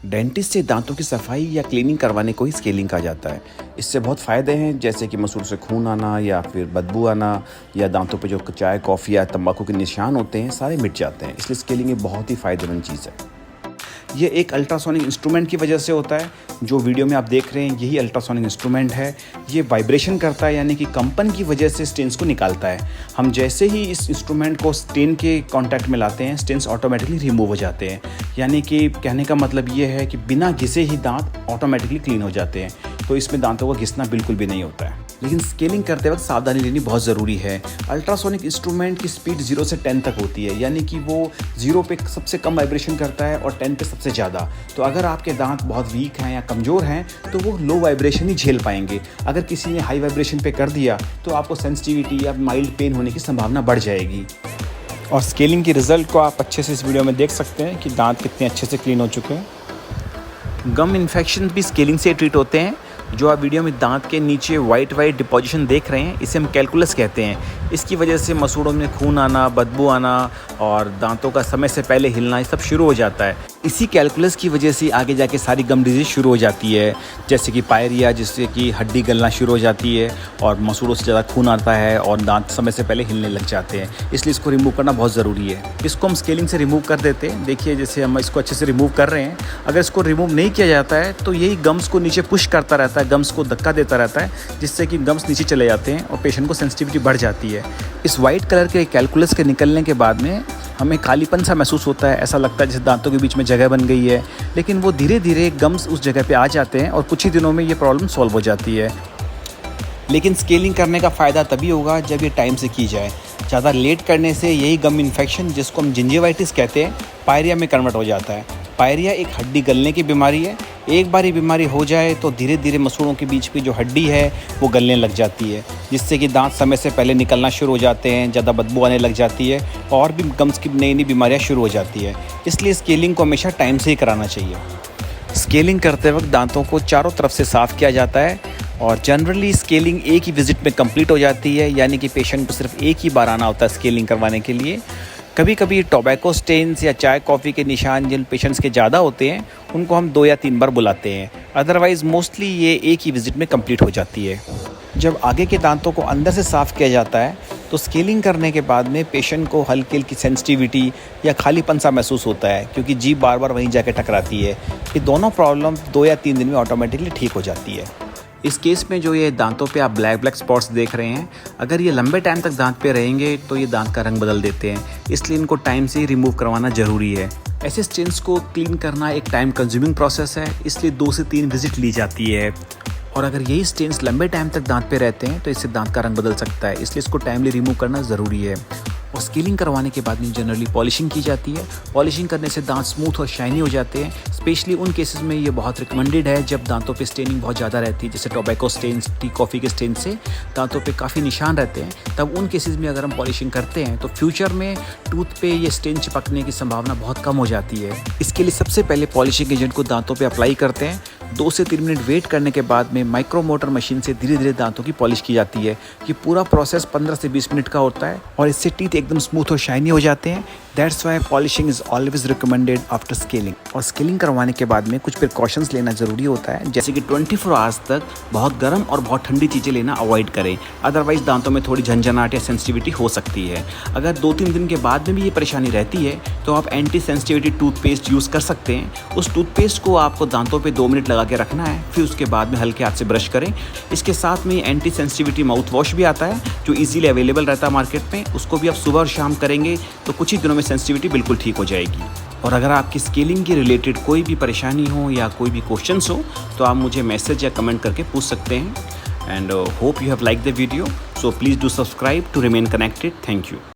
Dentist से दांतों की सफाई या क्लीनिंग करवाने को ही स्केलिंग कहा जाता है। इससे बहुत फ़ायदे हैं, जैसे कि मसूड़ से खून आना या फिर बदबू आना या दांतों पे जो चाय कॉफ़ी या तंबाकू के निशान होते हैं सारे मिट जाते हैं। इसलिए स्केलिंग एक बहुत ही फ़ायदेमंद चीज़ है। ये एक अल्ट्रासोनिक इंस्ट्रूमेंट की वजह से होता है। जो वीडियो में आप देख रहे हैं यही अल्ट्रासोनिक इंस्ट्रूमेंट है। ये वाइब्रेशन करता है, यानी कि कंपन की वजह से स्टेन्स को निकालता है। हम जैसे ही इस इंस्ट्रूमेंट को स्टेन के कांटेक्ट में लाते हैं, स्टेन्स ऑटोमेटिकली रिमूव हो जाते हैं। यानी कि कहने का मतलब ये है कि बिना घिसे ही दांत ऑटोमेटिकली क्लीन हो जाते हैं। तो इसमें दांतों को घिसना बिल्कुल भी नहीं होता है। लेकिन स्केलिंग करते वक्त सावधानी लेनी बहुत ज़रूरी है। अल्ट्रासोनिक इंस्ट्रूमेंट की स्पीड 0 से 10 तक होती है, यानी कि वो 0 पे सबसे कम वाइब्रेशन करता है और 10 पे सबसे ज़्यादा। तो अगर आपके दांत बहुत वीक हैं या कमज़ोर हैं तो वो लो वाइब्रेशन ही झेल पाएंगे। अगर किसी ने हाई वाइब्रेशन पे कर दिया तो आपको सेंसिटिविटी या माइल्ड पेन होने की संभावना बढ़ जाएगी। और स्केलिंग के रिज़ल्ट को आप अच्छे से इस वीडियो में देख सकते हैं कि दांत कितने अच्छे से क्लीन हो चुके हैं। गम इन्फेक्शन भी स्केलिंग से ट्रीट होते हैं। जो आप वीडियो में दांत के नीचे वाइट डिपॉजिशन देख रहे हैं, इसे हम कैलकुलस कहते हैं। इसकी वजह से मसूड़ों में खून आना, बदबू आना और दांतों का समय से पहले हिलना ये सब शुरू हो जाता है। इसी कैलकुलस की वजह से आगे जाके सारी गम डिजीज शुरू हो जाती है, जैसे कि पायरिया, जिससे कि हड्डी गलना शुरू हो जाती है और मसूड़ों से ज़्यादा खून आता है और दांत समय से पहले हिलने लग जाते हैं। इसलिए इसको रिमूव करना बहुत ज़रूरी है। इसको हम स्केलिंग से रिमूव कर देते हैं। देखिए जैसे हम इसको अच्छे से रिमूव कर रहे हैं। अगर इसको रिमूव नहीं किया जाता है तो यही गम्स को नीचे पुश करता रहता है, गम्स को धक्का देता रहता है, जिससे कि गम्स नीचे चले जाते हैं और पेशेंट को सेंसिटिविटी बढ़ जाती है। इस वाइट कलर के कैलकुलस के निकलने के बाद में हमें कालीपन सा महसूस होता है। ऐसा लगता है जैसे दांतों के बीच में जगह बन गई है, लेकिन वो धीरे धीरे गम्स उस जगह पे आ जाते हैं और कुछ ही दिनों में ये प्रॉब्लम सॉल्व हो जाती है। लेकिन स्केलिंग करने का फ़ायदा तभी होगा जब ये टाइम से की जाए। ज़्यादा लेट करने से यही गम इन्फेक्शन, जिसको हम जिंजिवाइटिस कहते हैं, पायरिया में कन्वर्ट हो जाता है। पायरिया एक हड्डी गलने की बीमारी है। एक बार ये बीमारी हो जाए तो धीरे धीरे मसूड़ों के बीच की जो हड्डी है वो गलने लग जाती है, जिससे कि दांत समय से पहले निकलना शुरू हो जाते हैं, ज़्यादा बदबू आने लग जाती है और भी गम्स की नई नई बीमारियाँ शुरू हो जाती है। इसलिए स्केलिंग को हमेशा टाइम से ही कराना चाहिए। स्केलिंग करते वक्त दांतों को चारों तरफ से साफ़ किया जाता है और जनरली स्केलिंग एक ही विज़िट में कंप्लीट हो जाती है, यानी कि पेशेंट को सिर्फ एक ही बार आना होता है स्केलिंग करवाने के लिए। कभी कभी टोबैको स्टेन्स या चाय कॉफ़ी के निशान जिन पेशेंट्स के ज़्यादा होते हैं उनको हम 2 या 3 बार बुलाते हैं। अदरवाइज़ मोस्टली ये एक ही विज़िट में कंप्लीट हो जाती है। जब आगे के दांतों को अंदर से साफ़ किया जाता है तो स्केलिंग करने के बाद में पेशेंट को हल्की हल्की सेंसिटिविटी या खालीपन सा महसूस होता है, क्योंकि जीभ बार बार वहीं जाके टकराती है। ये दोनों प्रॉब्लम 2 या 3 दिन में ऑटोमेटिकली ठीक हो जाती है। इस केस में जो ये दांतों पे आप ब्लैक स्पॉट्स देख रहे हैं, अगर ये लंबे टाइम तक दांत पे रहेंगे तो ये दांत का रंग बदल देते हैं। इसलिए इनको टाइम से ही रिमूव करवाना ज़रूरी है। ऐसे स्टेन्स को क्लीन करना एक टाइम कंज्यूमिंग प्रोसेस है, इसलिए 2 से 3 विजिट ली जाती है। और अगर यही स्टेन्स लंबे टाइम तक दांत पे रहते हैं तो इससे दांत का रंग बदल सकता है, इसलिए इसको टाइमली रिमूव करना ज़रूरी है। और स्केलिंग करवाने के बाद में जनरली पॉलिशिंग की जाती है। पॉलिशिंग करने से दांत स्मूथ और शाइनी हो जाते हैं। स्पेशली उन केसेस में ये बहुत रिकमेंडेड है जब दांतों पे स्टेनिंग बहुत ज़्यादा रहती है, जैसे टोबैको स्टेन्स, टी कॉफ़ी के स्टेन से दांतों पे काफ़ी निशान रहते हैं। तब उन केसेस में अगर हम पॉलिशिंग करते हैं तो फ्यूचर में टूथ पे ये स्टेन चिपकने की संभावना बहुत कम हो जाती है। इसके लिए सबसे पहले पॉलिशिंग एजेंट को दांतों पे अप्लाई करते हैं। 2 से 3 मिनट वेट करने के बाद में माइक्रोमोटर मशीन से धीरे धीरे दांतों की पॉलिश की जाती है। ये पूरा प्रोसेस 15 से 20 मिनट का होता है और इससे टीथ एकदम स्मूथ और शाइनी हो जाते हैं। That's why polishing is always recommended after scaling. और स्केलिंग करवाने के बाद में कुछ प्रिकॉशंस लेना ज़रूरी होता है, जैसे कि 24 आवर्स तक बहुत गर्म और बहुत ठंडी चीज़ें लेना अवॉइड करें। अदरवाइज़ दांतों में थोड़ी झंझनाहट या सेंसिटिविटी हो सकती है। अगर 2-3 दिन के बाद में भी ये परेशानी रहती है तो आप एंटी सेंसिटिविटी टूथपेस्ट यूज़ कर सकते हैं। उस टूथपेस्ट को आपको दांतों पे 2 मिनट लगा के रखना है, फिर उसके बाद में हल्के हाथ से ब्रश करें। इसके साथ में एंटी सेंसिटिविटी माउथ वॉश भी आता है जो इजीली अवेलेबल रहता है मार्केट में। उसको भी आप सुबह और शाम करेंगे तो कुछ ही दिनों में सेंसिटिविटी बिल्कुल ठीक हो जाएगी। और अगर आपकी स्केलिंग के रिलेटेड कोई भी परेशानी हो या कोई भी क्वेश्चंस हो तो आप मुझे मैसेज या कमेंट करके पूछ सकते हैं। And hope you have like the video, so please do subscribe to remain connected. Thank you.